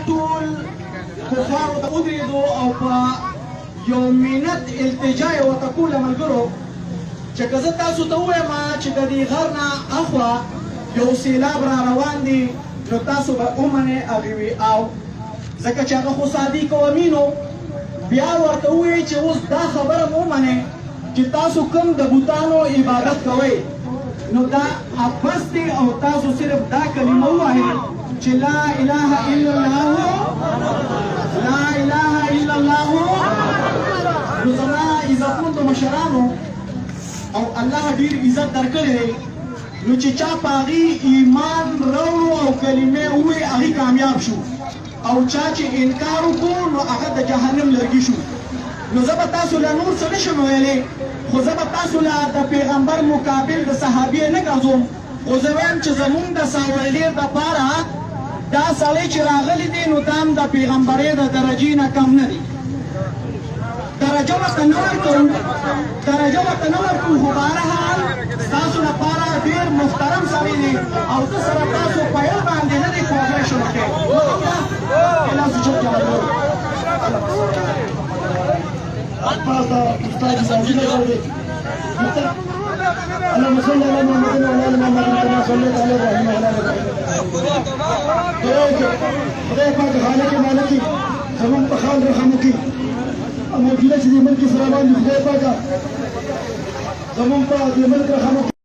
ټول کفارو ته ودرېدو او په یو منت التجا یې ورته کوله ملګرو چې که زه تاسو ته ووایم چې د دې غر نه اخوا یو سیلاب را روان دی نو تاسو به ومنئ هغې وي او ځکه چې هغه خو صادق او امین و بیا ورته ووایي چې اوس دا خبره مو ومنئ چې تاسو کوم د بوتانو عبادت کوئ نو دا حبس دی او تاسو صرف دا کلمه ووایئ چې لا اله الا الله لا اله الا الله نو زما عزتمندو مشرانو او الله ډیر عزت درکړی دی نو چې چا په هغې ایمان راوړو او کلمې ووایي هغې کامیاب شو او چا چې انکار وکړو نو هغه د جهنم لرګي شو نو زه به تاسو له نور څه نشم ویلی خو زه به تاسو له د پیغمبر مقابل د صحابې نه ګرځوم خو زه وایم چې زمونږ د ساولډیر دپاره دا سړی چې راغلی دی نو دا هم د پیغمبرۍ د درجې نه کم نه دی درجه ورته نه ورکوو خو بهرحال ستاسو لپاره ډېر محترم سړی دی او زه سره تاسو په یو باندې نه دی کوپریشن وکړئ استاذ سعيد اللهم صل على محمد وعلى ال محمد كما صليت على ابراهيم وعلى ال ابراهيم خدای پاک خالق مالکی زمون په خال رحم وکړي موجوده چې د ملک سره باندې خدای پاک زمون په دې ملک رحم وکړي